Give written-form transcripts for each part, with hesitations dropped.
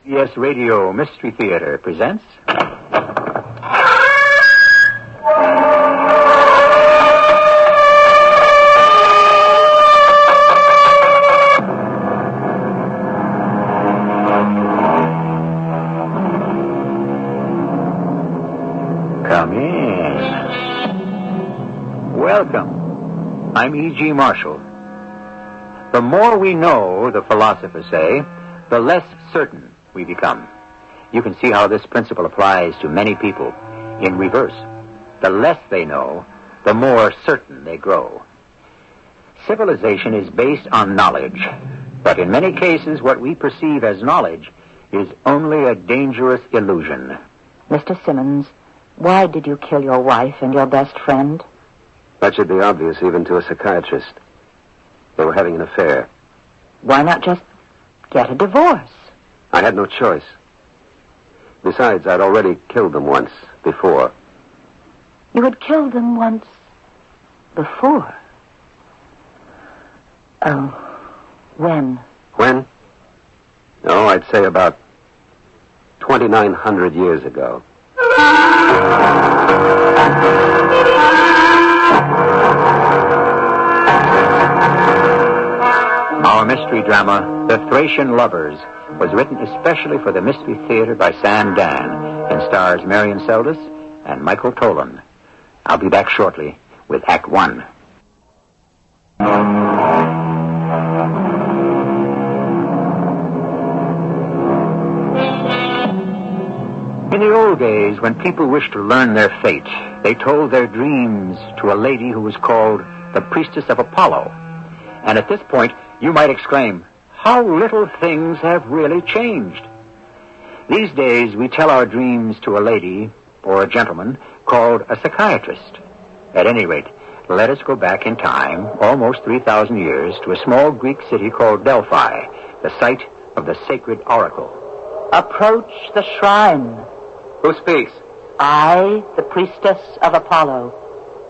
Yes, Radio Mystery Theater presents... Come in. Welcome. I'm E.G. Marshall. The more we know, the philosophers say, the less certain we become. You can see how this principle applies to many people in reverse. The less they know, the more certain they grow. Civilization is based on knowledge, but in many cases what we perceive as knowledge is only a dangerous illusion. Mr. Simmons, why did you kill your wife and your best friend? That should be obvious even to a psychiatrist. They were having an affair. Why not just get a divorce? I had no choice. Besides, I'd already killed them once before. You had killed them once before? Oh, when? When? Oh, I'd say about 2,900 years ago. Our mystery drama, The Thracian Lovers, was written especially for the Mystery Theater by Sam Dan and stars Marion Seldes and Michael Tolan. I'll be back shortly with Act One. In the old days, when people wished to learn their fate, they told their dreams to a lady who was called the Priestess of Apollo. And at this point, you might exclaim, how little things have really changed. These days, we tell our dreams to a lady or a gentleman called a psychiatrist. At any rate, let us go back in time, almost 3,000 years, to a small Greek city called Delphi, the site of the sacred oracle. Approach the shrine. Who speaks? I, the priestess of Apollo.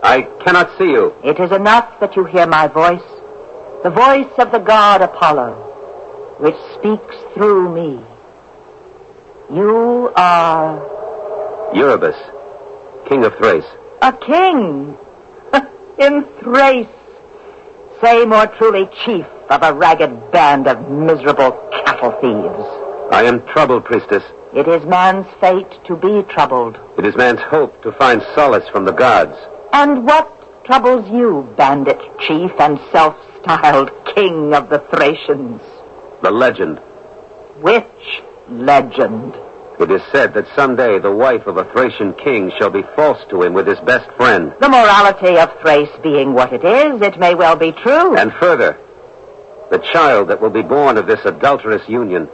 I cannot see you. It is enough that you hear my voice, the voice of the god Apollo, which speaks through me. You are... Eurybus, king of Thrace. A king? In Thrace. Say more truly, chief of a ragged band of miserable cattle thieves. I am troubled, priestess. It is man's fate to be troubled. It is man's hope to find solace from the gods. And what troubles you, bandit chief and self-styled king of the Thracians? The legend. Which legend? It is said that someday the wife of a Thracian king shall be false to him with his best friend. The morality of Thrace being what it is, it may well be true. And further, the child that will be born of this adulterous union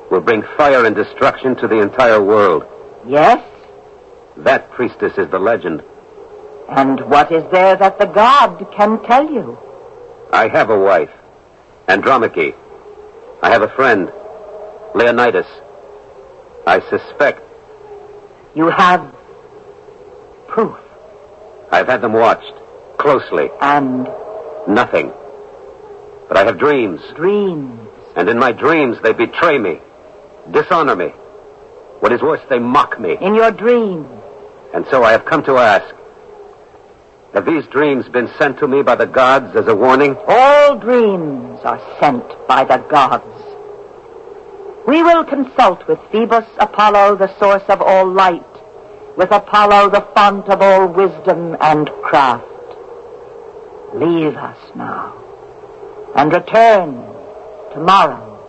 will bring fire and destruction to the entire world. Yes? That, priestess, is the legend. And what is there that the god can tell you? I have a wife, Andromache. I have a friend, Leonidas. I suspect. You have proof. I've had them watched closely. And? Nothing. But I have dreams. Dreams. And in my dreams they betray me, dishonor me. What is worse, they mock me. In your dreams. And so I have come to ask, have these dreams been sent to me by the gods as a warning? All dreams are sent by the gods. We will consult with Phoebus Apollo, the source of all light, with Apollo, the font of all wisdom and craft. Leave us now, and return tomorrow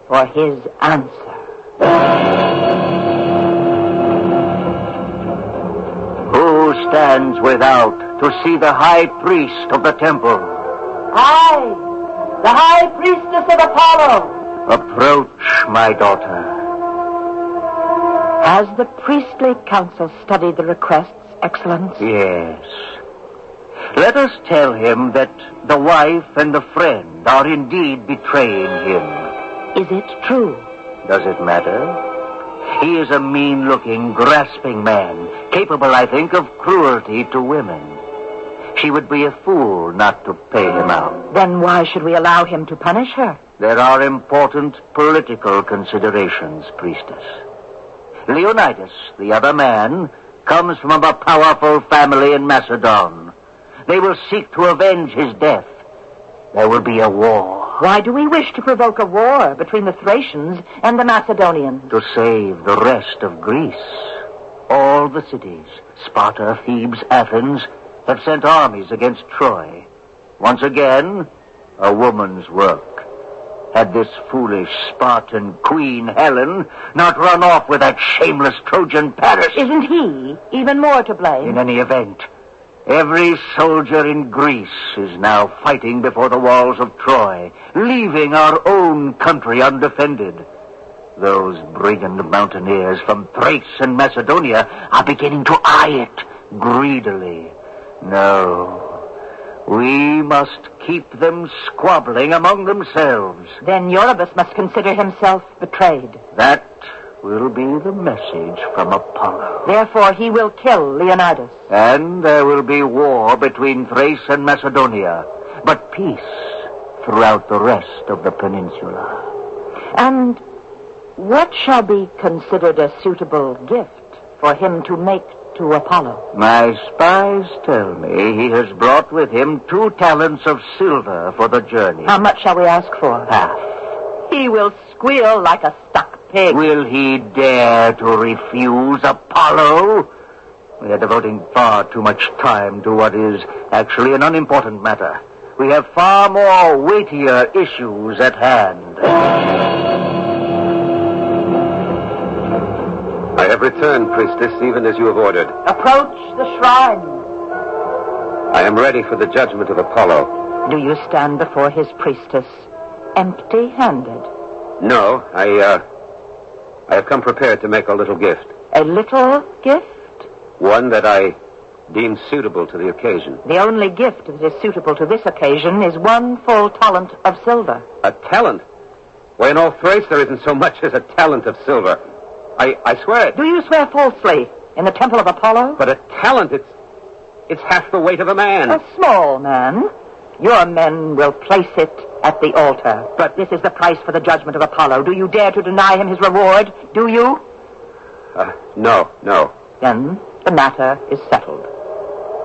for his answer. Who stands without to see the high priest of the temple? I, the high priestess of Apollo. Approach, my daughter. Has the priestly council studied the requests, Excellence? Yes. Let us tell him that the wife and the friend are indeed betraying him. Is it true? Does it matter? He is a mean-looking, grasping man, capable, I think, of cruelty to women. She would be a fool not to pay him out. Then why should we allow him to punish her? There are important political considerations, priestess. Leonidas, the other man, comes from a powerful family in Macedon. They will seek to avenge his death. There will be a war. Why do we wish to provoke a war between the Thracians and the Macedonians? To save the rest of Greece. All the cities, Sparta, Thebes, Athens, have sent armies against Troy. Once again, a woman's work. Had this foolish Spartan queen, Helen, not run off with that shameless Trojan Paris... Isn't he even more to blame? In any event, every soldier in Greece is now fighting before the walls of Troy, leaving our own country undefended. Those brigand mountaineers from Thrace and Macedonia are beginning to eye it greedily. No, we must keep them squabbling among themselves. Then Eurybus must consider himself betrayed. That will be the message from Apollo. Therefore he will kill Leonidas. And there will be war between Thrace and Macedonia, but peace throughout the rest of the peninsula. And what shall be considered a suitable gift for him to make to Apollo? My spies tell me he has brought with him 2 talents of silver for the journey. How much shall we ask for? Half. He will squeal like a stuck pig. Will he dare to refuse Apollo? We are devoting far too much time to what is actually an unimportant matter. We have far more weightier issues at hand. I have returned, priestess, even as you have ordered. Approach the shrine. I am ready for the judgment of Apollo. Do you stand before his priestess empty-handed? No, I have come prepared to make a little gift. A little gift? One that I deem suitable to the occasion. The only gift that is suitable to this occasion is 1 full talent of silver. A talent? Why, in all Thrace there isn't so much as a talent of silver. I swear it. Do you swear falsely in the temple of Apollo? But a talent, it's half the weight of a man. A small man. Your men will place it at the altar. But this is the price for the judgment of Apollo. Do you dare to deny him his reward? Do you? No. Then the matter is settled.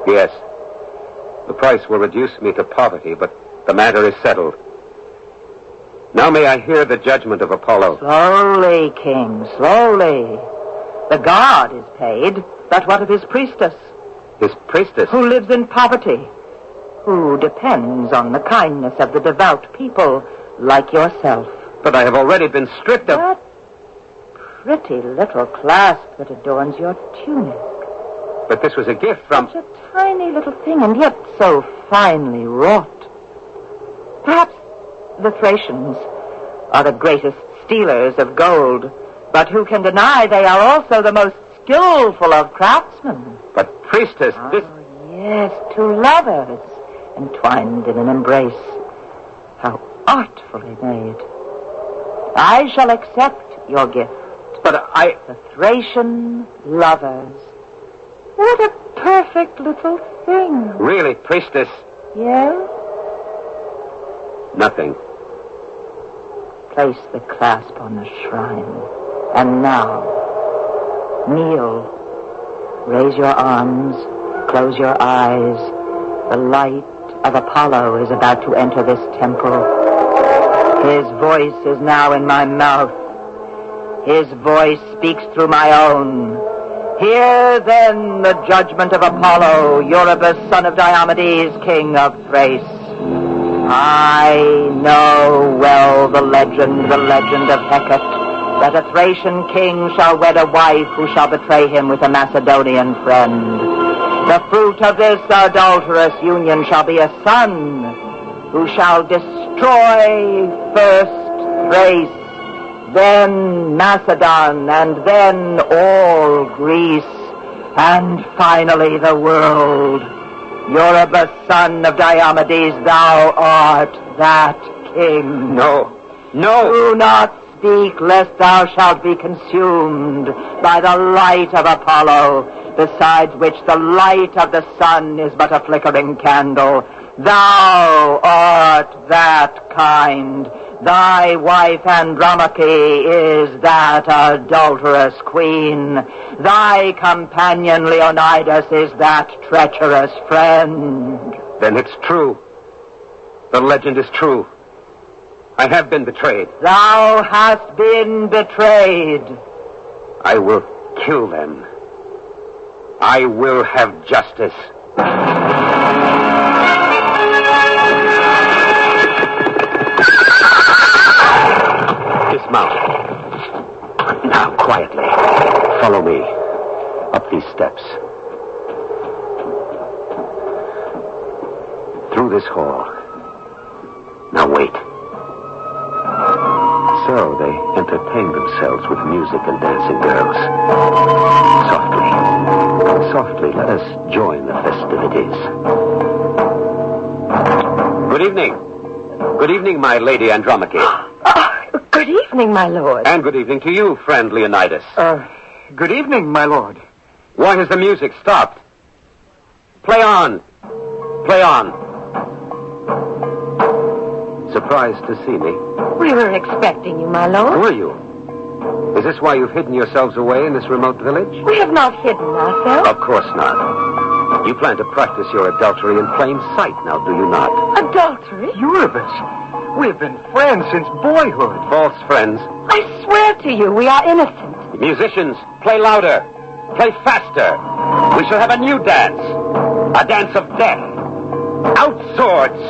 Yes. The price will reduce me to poverty, but the matter is settled. Now may I hear the judgment of Apollo. Slowly, King, slowly. The god is paid, but what of his priestess? His priestess? Who lives in poverty, who depends on the kindness of the devout people like yourself. But I have already been stripped of... That pretty little clasp that adorns your tunic. But this was a gift from... Such a tiny little thing, and yet so finely wrought. Perhaps the Thracians are the greatest stealers of gold, but who can deny they are also the most skillful of craftsmen? But, priestess, this... Yes, 2 lovers entwined in an embrace. How artfully made. I shall accept your gift. But The Thracian lovers. What a perfect little thing. Really, priestess... Yes? Nothing. Place the clasp on the shrine. And now, kneel. Raise your arms. Close your eyes. The light of Apollo is about to enter this temple. His voice is now in my mouth. His voice speaks through my own. Hear then the judgment of Apollo, Eurybus, son of Diomedes, king of Thrace. I know well the legend of Hecate, that a Thracian king shall wed a wife who shall betray him with a Macedonian friend. The fruit of this adulterous union shall be a son who shall destroy first Thrace, then Macedon, and then all Greece, and finally the world. Eurybus, son of Diomedes, thou art that king. No. Do not speak, lest thou shalt be consumed by the light of Apollo, besides which the light of the sun is but a flickering candle. Thou art that kind. Thy wife Andromache is that adulterous queen. Thy companion Leonidas is that treacherous friend. Then it's true. The legend is true. I have been betrayed. Thou hast been betrayed. I will kill them. I will have justice. Dismount. Now, quietly. Follow me. Up these steps. Through this hall. Now wait. So they entertain themselves with music and dancing girls. Softly. Softly, let us join the festivities. Good evening. Good evening, my lady Andromache. Good evening, my lord. And good evening to you, friend Leonidas. Good evening, my lord. Why has the music stopped? Play on. Play on. Surprised to see me? We were expecting you, my lord. Were you? Is this why you've hidden yourselves away in this remote village? We have not hidden ourselves. Of course not. You plan to practice your adultery in plain sight, now do you not? Adultery? Eurybus, we've been friends since boyhood. False friends. I swear to you, we are innocent. Musicians, play louder. Play faster. We shall have a new dance. A dance of death. Out swords.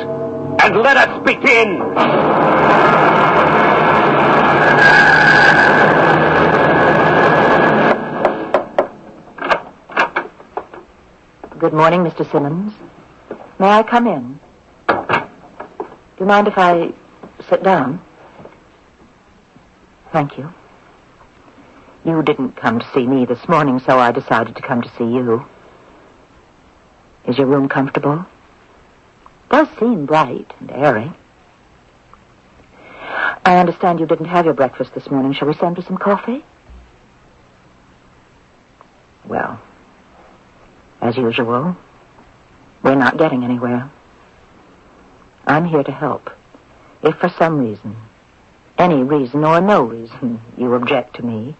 And let us begin. Good morning, Mr. Simmons. May I come in? Do you mind if I sit down? Thank you. You didn't come to see me this morning, so I decided to come to see you. Is your room comfortable? Does seem bright and airy. I understand you didn't have your breakfast this morning. Shall we send for some coffee? Well, as usual, we're not getting anywhere. I'm here to help. If for some reason, any reason or no reason, you object to me,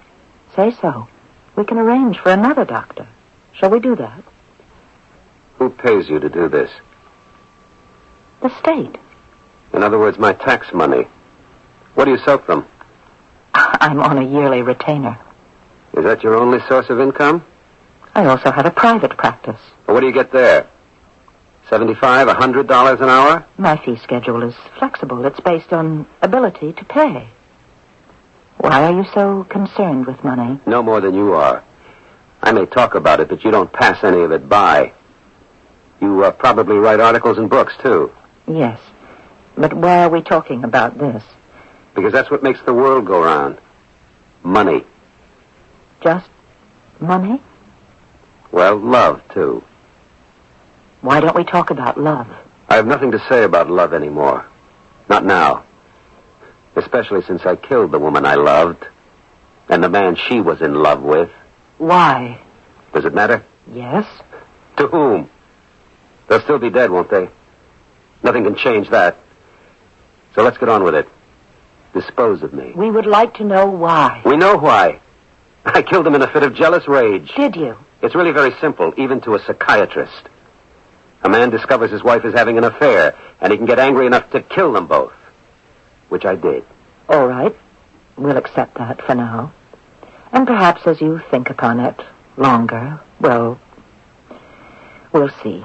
say so. We can arrange for another doctor. Shall we do that? Who pays you to do this? The state. In other words, my tax money. What do you soak them? I'm on a yearly retainer. Is that your only source of income? I also have a private practice. Well, what do you get there? $75, $100 an hour? My fee schedule is flexible. It's based on ability to pay. Why are you so concerned with money? No more than you are. I may talk about it, but you don't pass any of it by. You probably write articles and books, too. Yes. But why are we talking about this? Because that's what makes the world go round. Money. Just money? Well, love, too. Why don't we talk about love? I have nothing to say about love anymore. Not now. Especially since I killed the woman I loved and the man she was in love with. Why? Does it matter? Yes. To whom? They'll still be dead, won't they? Nothing can change that. So let's get on with it. Dispose of me. We would like to know why. We know why. I killed him in a fit of jealous rage. Did you? It's really very simple, even to a psychiatrist. A man discovers his wife is having an affair, and he can get angry enough to kill them both. Which I did. All right. We'll accept that for now. And perhaps as you think upon it longer, well, we'll see.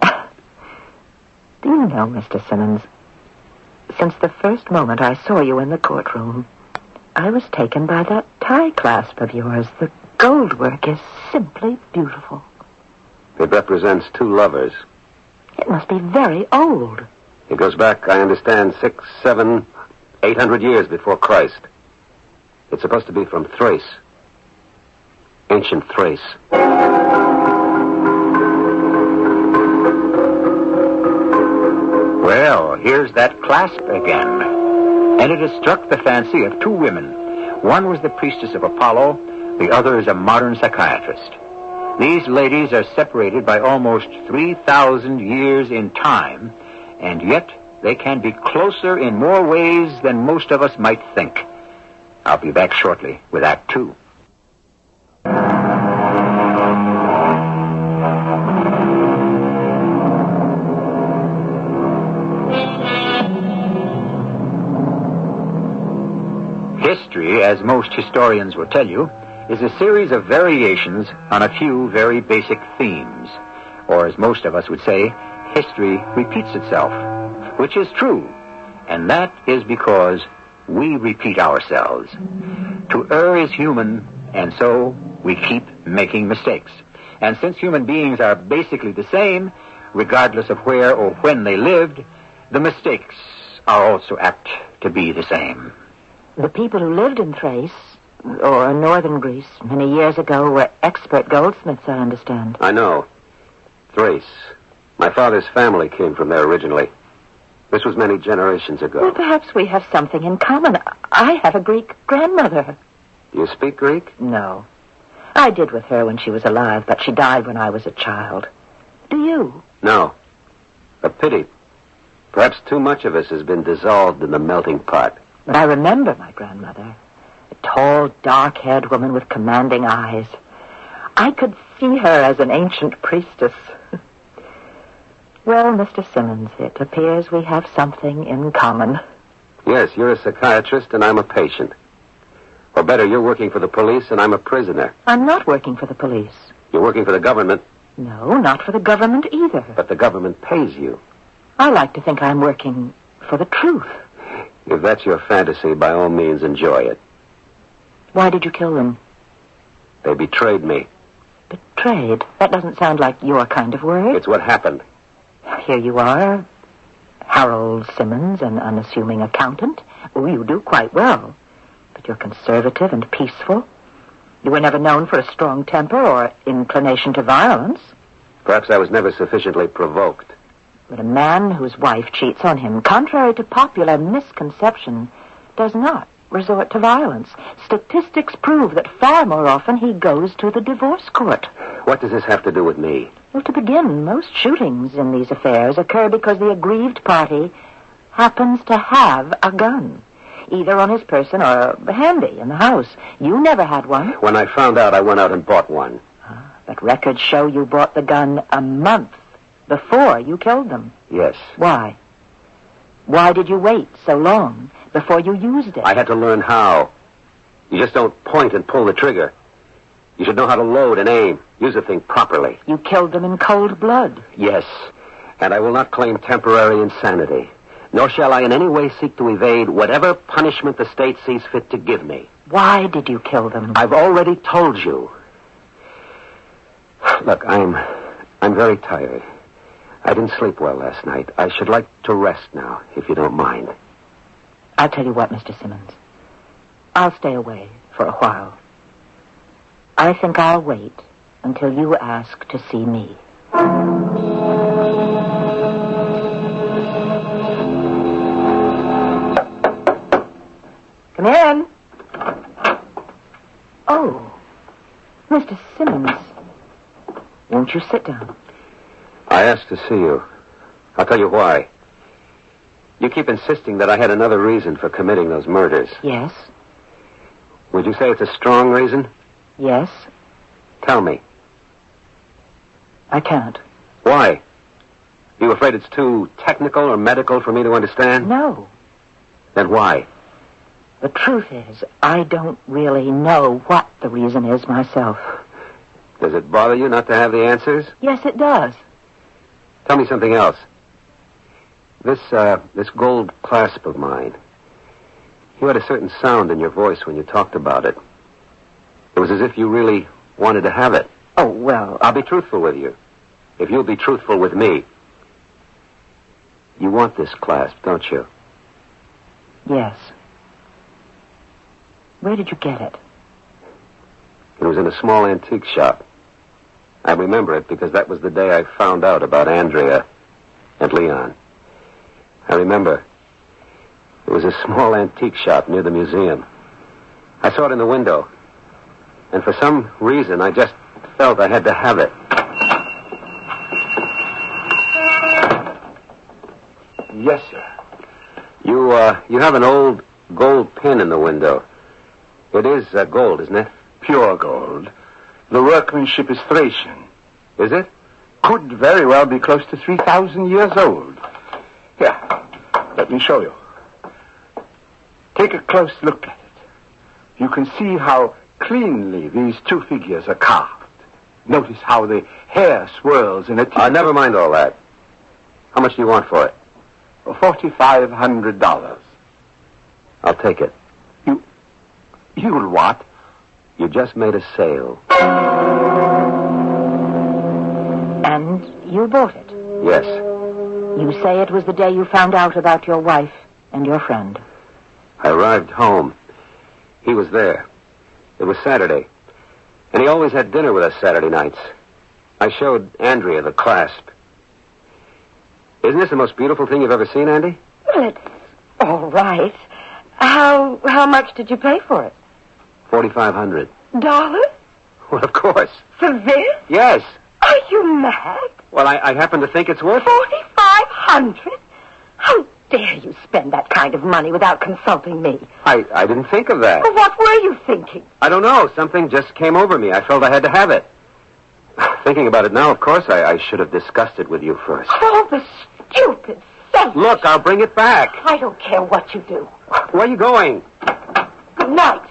Do you know, Mr. Simmons, since the first moment I saw you in the courtroom, I was taken by that tie clasp of yours. The gold work is simply beautiful. It represents two lovers. It must be very old. It goes back, I understand, 600, 700, 800 years before Christ. It's supposed to be from Thrace. Ancient Thrace. Well, here's that clasp again. And it has struck the fancy of two women. One was the priestess of Apollo, the other is a modern psychiatrist. These ladies are separated by almost 3,000 years in time, and yet they can be closer in more ways than most of us might think. I'll be back shortly with Act 2. History, as most historians will tell you, is a series of variations on a few very basic themes. Or as most of us would say, history repeats itself, which is true. And that is because we repeat ourselves. To err is human, and so we keep making mistakes. And since human beings are basically the same, regardless of where or when they lived, the mistakes are also apt to be the same. The people who lived in Thrace, or northern Greece, many years ago were expert goldsmiths, I understand. I know. Thrace. My father's family came from there originally. This was many generations ago. Well, perhaps we have something in common. I have a Greek grandmother. Do you speak Greek? No. I did with her when she was alive, but she died when I was a child. Do you? No. A pity. Perhaps too much of us has been dissolved in the melting pot. But I remember my grandmother. A tall, dark-haired woman with commanding eyes. I could see her as an ancient priestess. Well, Mr. Simmons, it appears we have something in common. Yes, you're a psychiatrist and I'm a patient. Or better, you're working for the police and I'm a prisoner. I'm not working for the police. You're working for the government. No, not for the government either. But the government pays you. I like to think I'm working for the truth. If that's your fantasy, by all means, enjoy it. Why did you kill them? They betrayed me. Betrayed? That doesn't sound like your kind of word. It's what happened. Here you are, Harold Simmons, an unassuming accountant. Oh, you do quite well. But you're conservative and peaceful. You were never known for a strong temper or inclination to violence. Perhaps I was never sufficiently provoked. But a man whose wife cheats on him, contrary to popular misconception, does not resort to violence. Statistics prove that far more often he goes to the divorce court. What does this have to do with me? Well, to begin, most shootings in these affairs occur because the aggrieved party happens to have a gun, either on his person or handy in the house. You never had one. When I found out, I went out and bought one. But records show you bought the gun a month before you killed them. Yes. Why? Why did you wait so long before you used it? I had to learn how. You just don't point and pull the trigger. You should know how to load and aim. Use the thing properly. You killed them in cold blood. Yes. And I will not claim temporary insanity. Nor shall I in any way seek to evade whatever punishment the state sees fit to give me. Why did you kill them? I've already told you. Look, I'm very tired. I didn't sleep well last night. I should like to rest now, if you don't mind. I'll tell you what, Mr. Simmons. I'll stay away for a while. I think I'll wait until you ask to see me. Come in. Oh, Mr. Simmons. Won't you sit down? I asked to see you. I'll tell you why. You keep insisting that I had another reason for committing those murders. Yes. Would you say it's a strong reason? Yes. Tell me. I can't. Why? Are you afraid it's too technical or medical for me to understand? No. Then why? The truth is, I don't really know what the reason is myself. Does it bother you not to have the answers? Yes, it does. Tell me something else. This gold clasp of mine. You had a certain sound in your voice when you talked about it. It was as if you really wanted to have it. Oh, well... I'll be truthful with you. If you'll be truthful with me. You want this clasp, don't you? Yes. Where did you get it? It was in a small antique shop. I remember it because that was the day I found out about Andrea and Leon. I remember. It was a small antique shop near the museum. I saw it in the window. And for some reason, I just felt I had to have it. Yes, sir. You have an old gold pin in the window. It is gold, isn't it? Pure gold. The workmanship is Thracian. Is it? Could very well be close to 3,000 years old. Here, let me show you. Take a close look at it. You can see how cleanly these two figures are carved. Notice how the hair swirls in a... Never mind all that. How much do you want for it? $4,500. I'll take it. You'll what? You just made a sale. And you bought it? Yes. You say it was the day you found out about your wife and your friend. I arrived home. He was there. It was Saturday. And he always had dinner with us Saturday nights. I showed Andrea the clasp. Isn't this the most beautiful thing you've ever seen, Andy? Well, it's all right. How much did you pay for it? $4,500. Dollars? Well, of course. For this? Yes. Are you mad? Well, I happen to think it's worth it. $4,500? How dare you spend that kind of money without consulting me? I didn't think of that. Well, what were you thinking? I don't know. Something just came over me. I felt I had to have it. Thinking about it now, of course, I should have discussed it with you first. Oh, the stupid selfish. Look, I'll bring it back. I don't care what you do. Where are you going? Good night.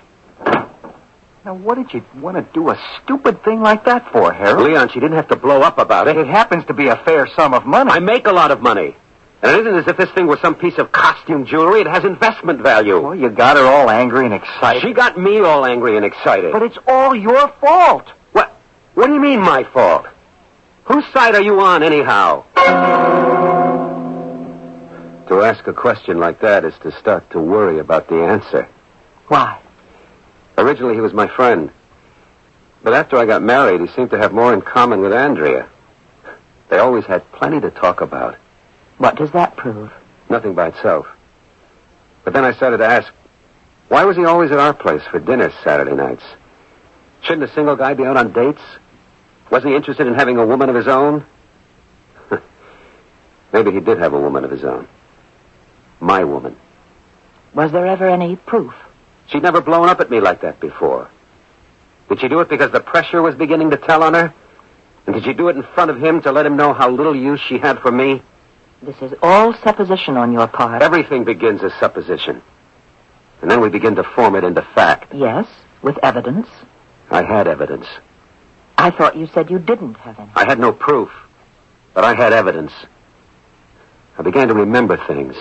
Now, what did you want to do a stupid thing like that for, Harold? Leon, she didn't have to blow up about it. It happens to be a fair sum of money. I make a lot of money. And it isn't as if this thing was some piece of costume jewelry. It has investment value. Well, you got her all angry and excited. She got me all angry and excited. But it's all your fault. What do you mean, my fault? Whose side are you on, anyhow? To ask a question like that is to start to worry about the answer. Why? Originally, he was my friend. But after I got married, he seemed to have more in common with Andrea. They always had plenty to talk about. What does that prove? Nothing by itself. But then I started to ask, why was he always at our place for dinner Saturday nights? Shouldn't a single guy be out on dates? Wasn't he interested in having a woman of his own? Maybe he did have a woman of his own. My woman. Was there ever any proof? She'd never blown up at me like that before. Did she do it because the pressure was beginning to tell on her? And did she do it in front of him to let him know how little use she had for me? This is all supposition on your part. Everything begins as supposition. And then we begin to form it into fact. Yes, with evidence. I had evidence. I thought you said you didn't have any. I had no proof, but I had evidence. I began to remember things.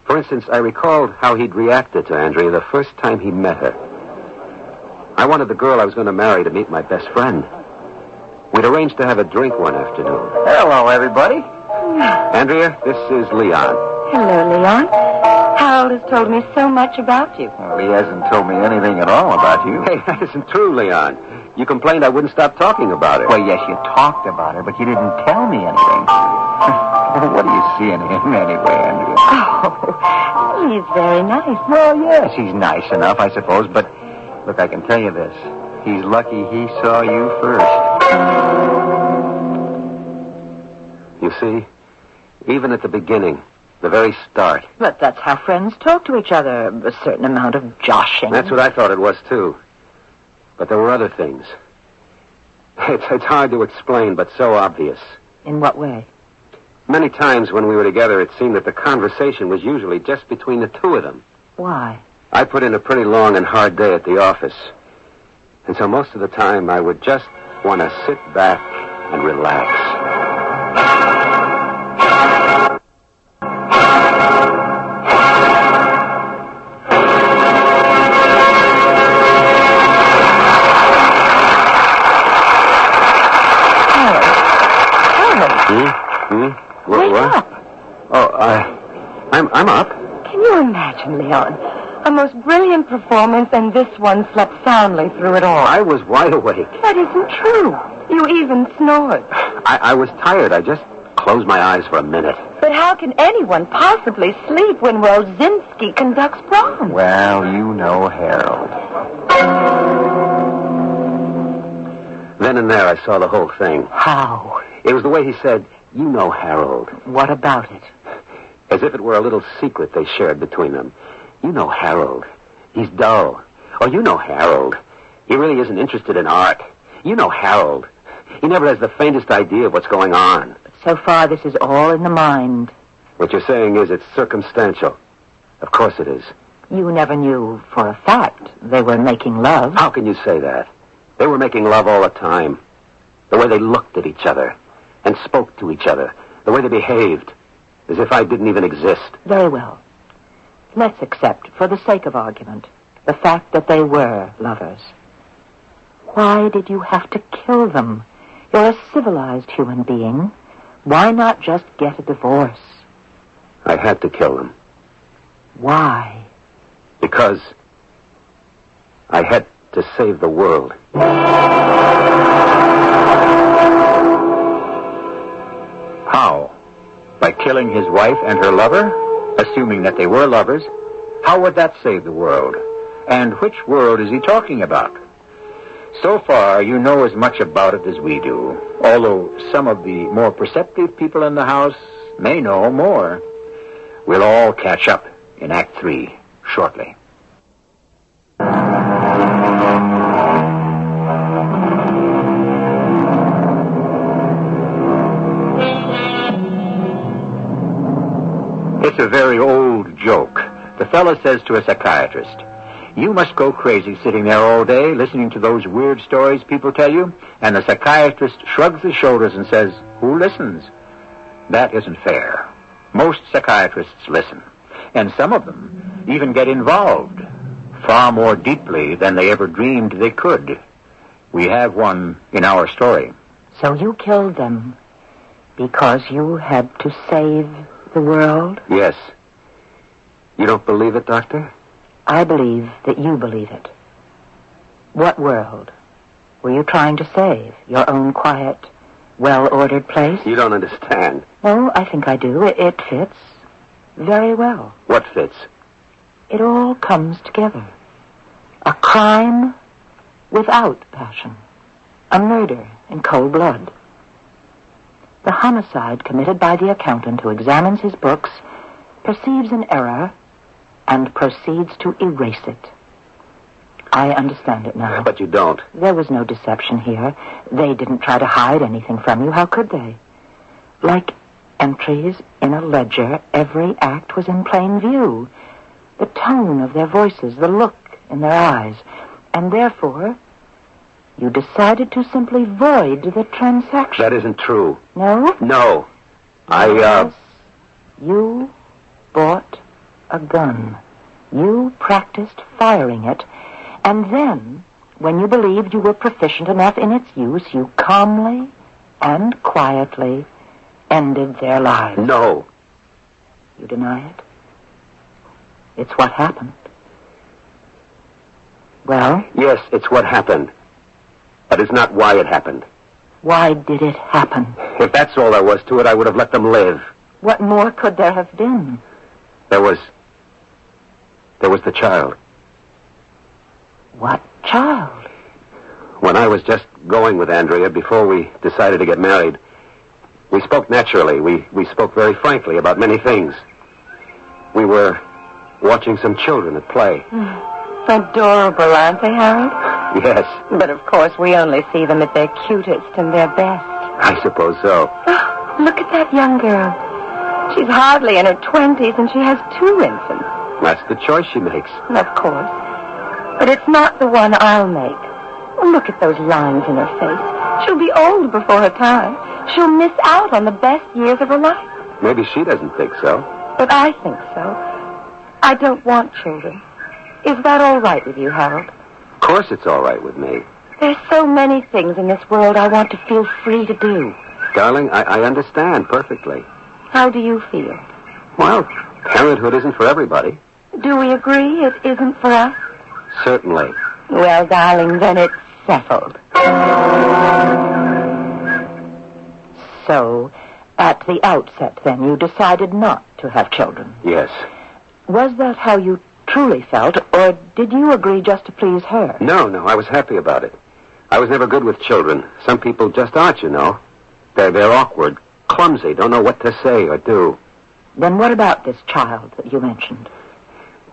For instance, I recalled how he'd reacted to Andrea the first time he met her. I wanted the girl I was going to marry to meet my best friend. We'd arranged to have a drink one afternoon. Hello, everybody. Andrea, this is Leon. Hello, Leon. Harold has told me so much about you. Well, he hasn't told me anything at all about you. Hey, that isn't true, Leon. You complained I wouldn't stop talking about her. Well, yes, you talked about her, but you didn't tell me anything. What do you see in him anyway, Andrea? Oh, he's very nice. Well, yes, he's nice enough, I suppose, but look, I can tell you this. He's lucky he saw you first. You see, even at the beginning, the very start. But that's how friends talk to each other, a certain amount of joshing. That's what I thought it was, too. But there were other things. It's hard to explain, but so obvious. In what way? Many times when we were together, it seemed that the conversation was usually just between the two of them. Why? I put in a pretty long and hard day at the office. And so most of the time, I would just want to sit back and relax. Wake up. Oh, I'm up. Can you imagine, Leon? A most brilliant performance, and this one slept soundly through it all. I was wide awake. That isn't true. You even snored. I was tired. I just closed my eyes for a minute. But how can anyone possibly sleep when Wozinski conducts prom? Well, you know Harold. Then and there, I saw the whole thing. How? It was the way he said, "You know Harold." What about it? As if it were a little secret they shared between them. You know Harold. He's dull. Oh, you know Harold. He really isn't interested in art. You know Harold. He never has the faintest idea of what's going on. So far, this is all in the mind. What you're saying is it's circumstantial. Of course it is. You never knew for a fact they were making love. How can you say that? They were making love all the time. The way they looked at each other and spoke to each other. The way they behaved. As if I didn't even exist. Very well. Let's accept, for the sake of argument, the fact that they were lovers. Why did you have to kill them? You're a civilized human being. Why not just get a divorce? I had to kill them. Why? Because I had to save the world. How? By killing his wife and her lover? Assuming that they were lovers? How would that save the world? And which world is he talking about? So far, you know as much about it as we do, although some of the more perceptive people in the house may know more. We'll all catch up in Act 3 shortly. It's a very old joke. The fellow says to a psychiatrist, "You must go crazy sitting there all day listening to those weird stories people tell you." And the psychiatrist shrugs his shoulders and says, "Who listens?" That isn't fair. Most psychiatrists listen. And some of them even get involved, far more deeply than they ever dreamed they could. We have one in our story. So you killed them because you had to save the world? Yes. You don't believe it, Doctor? I believe that you believe it. What world were you trying to save? Your own quiet, well-ordered place? You don't understand. Oh, I think I do. It fits very well. What fits? It all comes together. A crime without passion. A murder in cold blood. The homicide committed by the accountant who examines his books perceives an error and proceeds to erase it. I understand it now. But you don't. There was no deception here. They didn't try to hide anything from you. How could they? Like entries in a ledger, every act was in plain view. The tone of their voices, the look in their eyes. And therefore, you decided to simply void the transaction. That isn't true. No? No. Yes. You bought a gun. You practiced firing it. And then, when you believed you were proficient enough in its use, you calmly and quietly ended their lives. No. You deny it? It's what happened. Well? Yes, it's what happened. But it's not why it happened. Why did it happen? If that's all there was to it, I would have let them live. What more could there have been? There was the child. What child? When I was just going with Andrea before we decided to get married, we spoke naturally. We spoke very frankly about many things. We were watching some children at play. Adorable, aren't they, Harold? Yes. But of course we only see them at their cutest and their best. I suppose so. Oh, look at that young girl. She's hardly in her 20s and she has 2 infants. That's the choice she makes. Of course. But it's not the one I'll make. Oh, look at those lines in her face. She'll be old before her time. She'll miss out on the best years of her life. Maybe she doesn't think so. But I think so. I don't want children. Is that all right with you, Harold? Of course it's all right with me. There's so many things in this world I want to feel free to do. Darling, I understand perfectly. How do you feel? Well, parenthood isn't for everybody. Do we agree it isn't for us? Certainly. Well, darling, then it's settled. So, at the outset, then, you decided not to have children. Yes. Was that how you truly felt, or did you agree just to please her? No, I was happy about it. I was never good with children. Some people just aren't, you know. They're awkward, clumsy, don't know what to say or do. Then what about this child that you mentioned?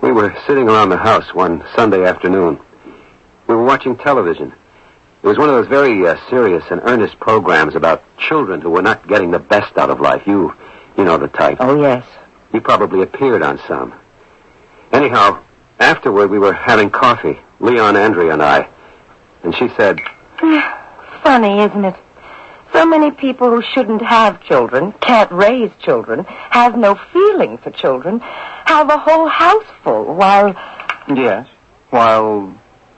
We were sitting around the house one Sunday afternoon. We were watching television. It was one of those very serious and earnest programs about children who were not getting the best out of life. You know the type. Oh, yes. You probably appeared on some. Anyhow, afterward we were having coffee, Leon, Andrea, and I. And she said... Funny, isn't it? So many people who shouldn't have children, can't raise children, have no feeling for children, have a whole house full while... Yes, while...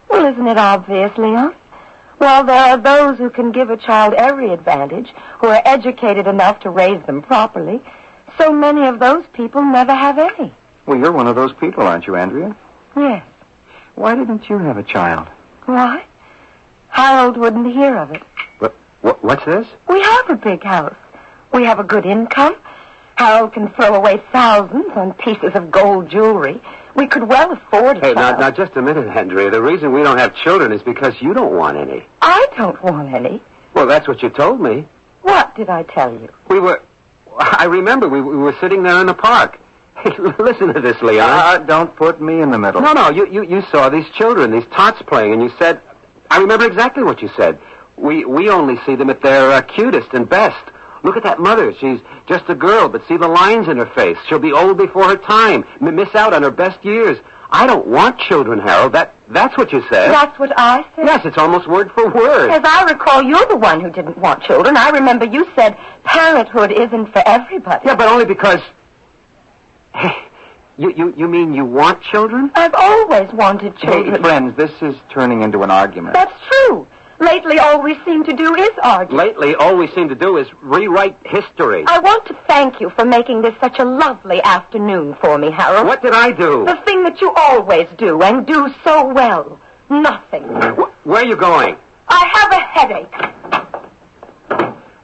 Well, isn't it obvious, Leon? While there are those who can give a child every advantage, who are educated enough to raise them properly, so many of those people never have any. Well, you're one of those people, aren't you, Andrea? Yes. Why didn't you have a child? Why? Harold wouldn't hear of it. What's this? We have a big house. We have a good income. Harold can throw away thousands on pieces of gold jewelry. We could well afford a Hey, child. now, just a minute, Andrea. The reason we don't have children is because you don't want any. I don't want any. Well, that's what you told me. What did I tell you? I remember we were sitting there in the park. Hey, listen to this, Leon. Don't put me in the middle. No, you saw these children, these tots playing, and you said... I remember exactly what you said. We only see them at their cutest and best. Look at that mother. She's just a girl, but see the lines in her face. She'll be old before her time, miss out on her best years. I don't want children, Harold. That's what you said. That's what I said? Yes, it's almost word for word. As I recall, you're the one who didn't want children. I remember you said parenthood isn't for everybody. Yeah, but only because... Hey, you mean you want children? I've always wanted children. Hey, friends, this is turning into an argument. That's true. Lately, all we seem to do is argue. Lately, all we seem to do is rewrite history. I want to thank you for making this such a lovely afternoon for me, Harold. What did I do? The thing that you always do, and do so well. Nothing. Where are you going? I have a headache.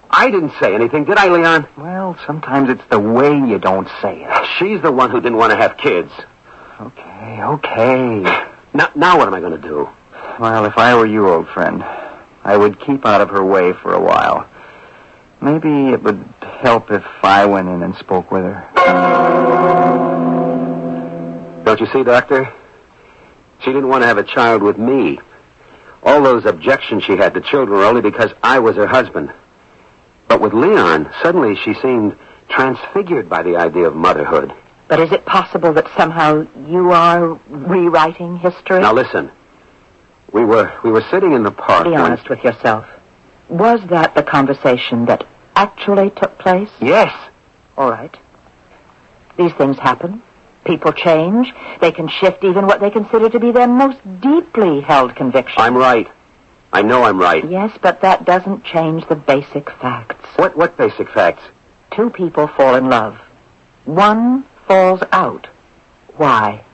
I didn't say anything, did I, Leon? Well, sometimes it's the way you don't say it. She's the one who didn't want to have kids. Okay. Now what am I going to do? Well, if I were you, old friend, I would keep out of her way for a while. Maybe it would help if I went in and spoke with her. Don't you see, Doctor? She didn't want to have a child with me. All those objections she had to children were only because I was her husband. But with Leon, suddenly she seemed transfigured by the idea of motherhood. But is it possible that somehow you are rewriting history? Now listen. We were sitting in the park. Be honest with yourself. Was that the conversation that actually took place? Yes. All right. These things happen. People change. They can shift even what they consider to be their most deeply held convictions. I'm right. I know I'm right. Yes, but that doesn't change the basic facts. What basic facts? Two people fall in love. One falls out. Why?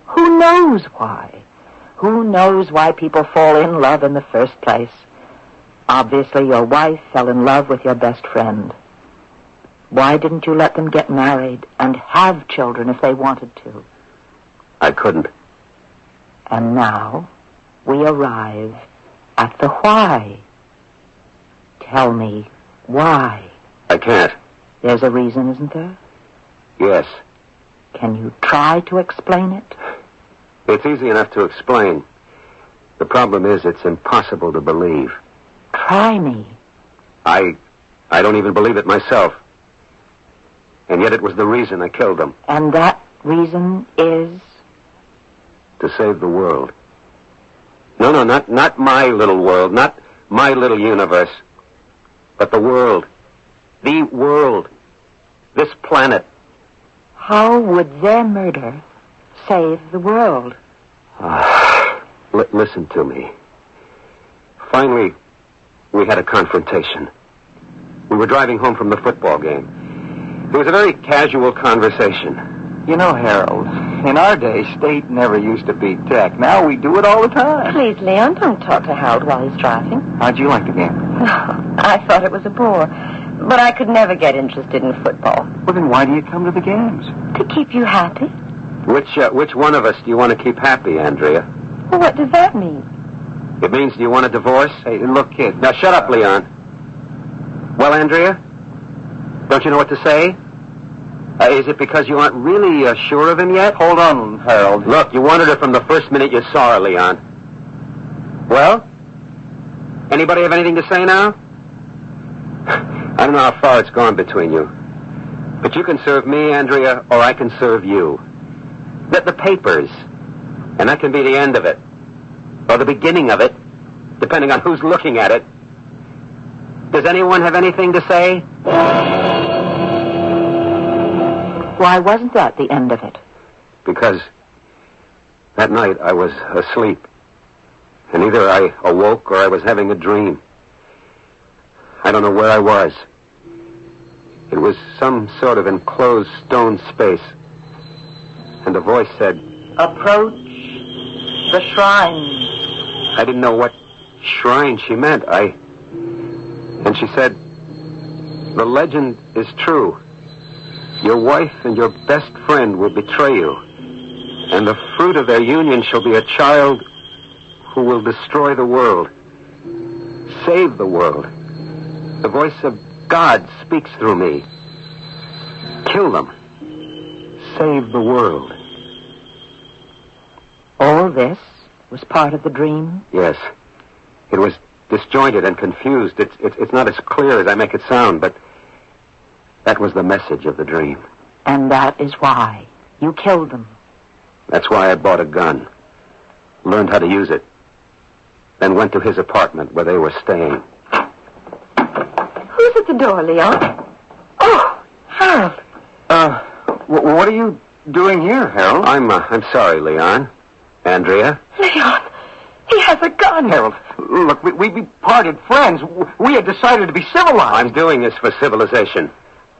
Who knows why? Who knows why people fall in love in the first place? Obviously, your wife fell in love with your best friend. Why didn't you let them get married and have children if they wanted to? I couldn't. And now we arrive at the why. Tell me why. I can't. There's a reason, isn't there? Yes. Can you try to explain it? It's easy enough to explain. The problem is it's impossible to believe. Try me. I don't even believe it myself. And yet it was the reason I killed them. And that reason is? To save the world. No, not my little world, not my little universe, but the world. The world. This planet. How would their murder save the world? Listen to me. Finally, we had a confrontation. We were driving home from the football game. It was a very casual conversation. You know, Harold, in our day, state never used to beat tech. Now we do it all the time. Please, Leon, don't talk to Harold while he's driving. How'd you like the game? I thought it was a bore, but I could never get interested in football. Well, then why do you come to the games? To keep you happy. Which one of us do you want to keep happy, Andrea? Well, what does that mean? It means do you want a divorce? Hey, look, kid. Now, shut up, Leon. Well, Andrea? Don't you know what to say? Is it because you aren't really sure of him yet? Hold on, Harold. Look, you wanted her from the first minute you saw her, Leon. Well? Anybody have anything to say now? I don't know how far it's gone between you. But you can serve me, Andrea, or I can serve you. The papers. And that can be the end of it. Or the beginning of it, depending on who's looking at it. Does anyone have anything to say? Why wasn't that the end of it? Because that night I was asleep. And either I awoke or I was having a dream. I don't know where I was. It was some sort of enclosed stone space. And a voice said, "Approach the shrine." I didn't know what shrine she meant. And she said, "The legend is true. Your wife and your best friend will betray you. And the fruit of their union shall be a child who will destroy the world. Save the world. The voice of God speaks through me. Kill them. Save the world." All this was part of the dream? Yes. It was disjointed and confused. It's not as clear as I make it sound, but that was the message of the dream. And that is why you killed them? That's why I bought a gun. Learned how to use it. Then went to his apartment where they were staying. Who's at the door, Leon? Oh, Harold. What are you doing here, Harold? I'm sorry, Leon. Andrea? Leon, he has a gun. Harold, look, we parted friends. We had decided to be civilized. I'm doing this for civilization.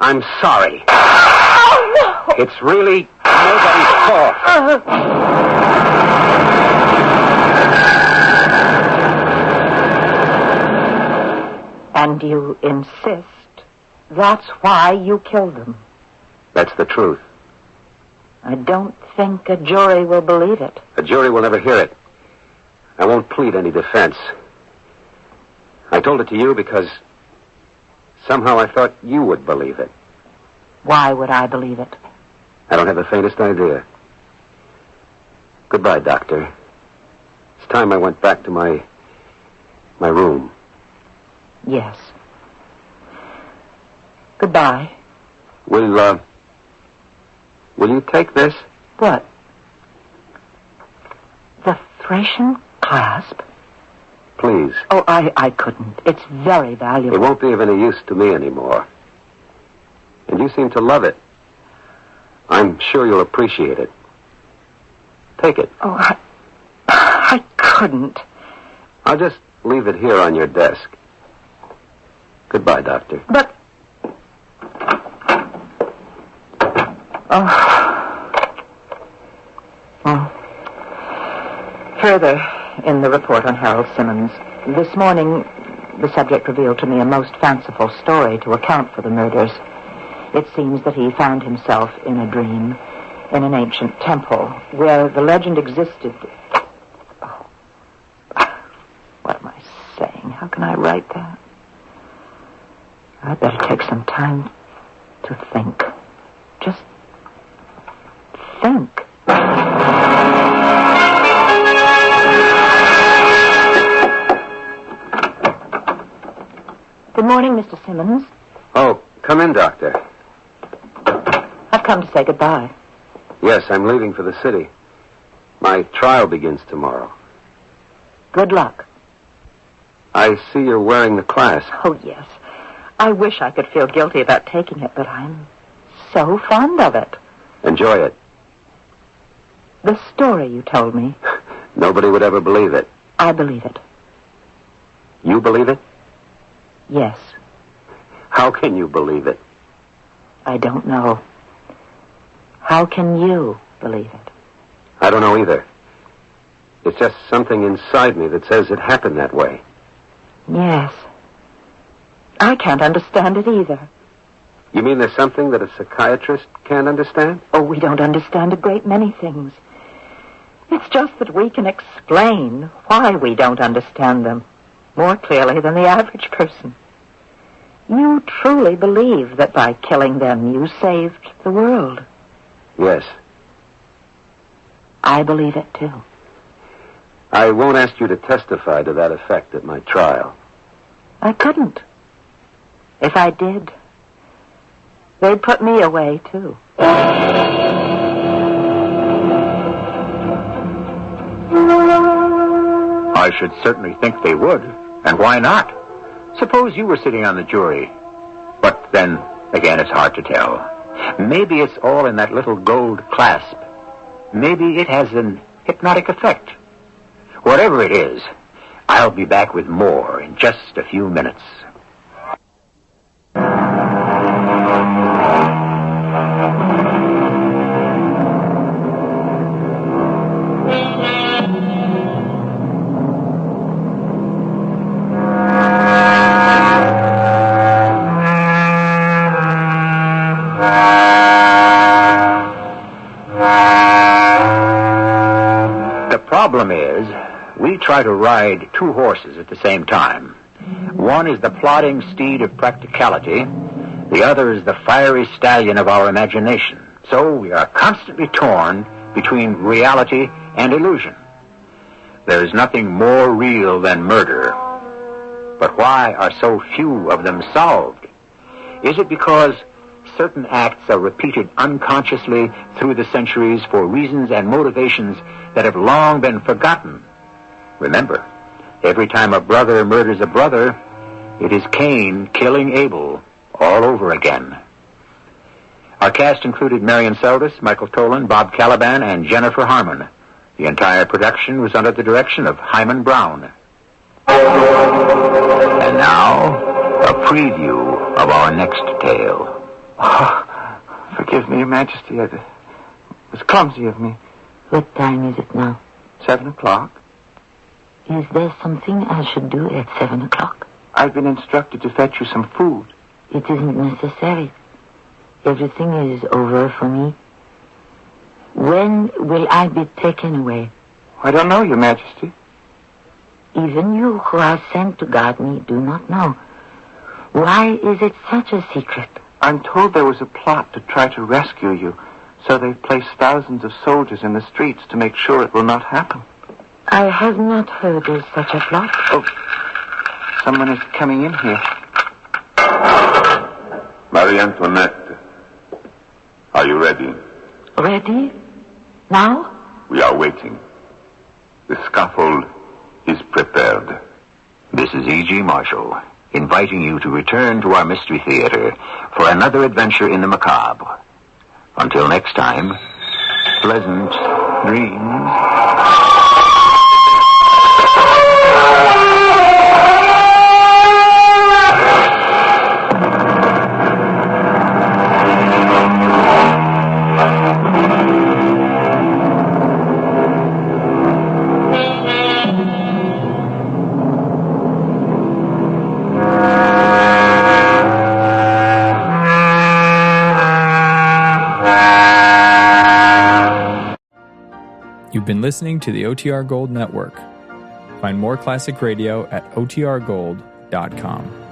I'm sorry. Oh, no. It's really nobody's fault. And you insist that's why you killed them? That's the truth. I don't think a jury will believe it. A jury will never hear it. I won't plead any defense. I told it to you because somehow I thought you would believe it. Why would I believe it? I don't have the faintest idea. Goodbye, Doctor. It's time I went back to my room. Yes. Goodbye. Will you take this? What? The Thracian clasp? Please. Oh, I couldn't. It's very valuable. It won't be of any use to me anymore. And you seem to love it. I'm sure you'll appreciate it. Take it. Oh, I couldn't. I'll just leave it here on your desk. Goodbye, Doctor. But... Further, in the report on Harold Simmons, this morning, the subject revealed to me a most fanciful story to account for the murders. It seems that he found himself in a dream in an ancient temple where the legend existed. Oh. What am I saying? How can I write that? I'd better take some time to think. Just think. Good morning, Mr. Simmons. Oh, come in, Doctor. I've come to say goodbye. Yes, I'm leaving for the city. My trial begins tomorrow. Good luck. I see you're wearing the clasp. Oh, yes. I wish I could feel guilty about taking it, but I'm so fond of it. Enjoy it. The story you told me. Nobody would ever believe it. I believe it. You believe it? Yes. How can you believe it? I don't know. How can you believe it? I don't know either. It's just something inside me that says it happened that way. Yes. I can't understand it either. You mean there's something that a psychiatrist can't understand? Oh, we don't understand a great many things. It's just that we can explain why we don't understand them more clearly than the average person. You truly believe that by killing them you saved the world? Yes. I believe it too. I won't ask you to testify to that effect at my trial. I couldn't. If I did, they'd put me away too. I should certainly think they would. And why not? Suppose you were sitting on the jury. But then, again, it's hard to tell. Maybe it's all in that little gold clasp. Maybe it has an hypnotic effect. Whatever it is, I'll be back with more in just a few minutes. The problem is, we try to ride two horses at the same time. One is the plodding steed of practicality. The other is the fiery stallion of our imagination. So we are constantly torn between reality and illusion. There is nothing more real than murder. But why are so few of them solved? Is it because certain acts are repeated unconsciously through the centuries for reasons and motivations that have long been forgotten? Remember, every time a brother murders a brother, it is Cain killing Abel all over again. Our cast included Marion Seldes, Michael Tolan, Bob Caliban, and Jennifer Harmon. The entire production was under the direction of Hyman Brown. And now, a preview of our next tale. Oh, forgive me, Your Majesty. It was clumsy of me. What time is it now? 7 o'clock. Is there something I should do at 7 o'clock? I've been instructed to fetch you some food. It isn't necessary. Everything is over for me. When will I be taken away? I don't know, Your Majesty. Even you who are sent to guard me do not know. Why is it such a secret? I'm told there was a plot to try to rescue you, so they've placed thousands of soldiers in the streets to make sure it will not happen. I have not heard of such a plot. Oh, someone is coming in here. Marie Antoinette, are you ready? Ready? Now? We are waiting. The scaffold is prepared. This is E.G. Marshall, inviting you to return to our Mystery Theater for another adventure in the macabre. Until next time, pleasant dreams. You've been listening to the OTR Gold Network. Find more classic radio at otrgold.com.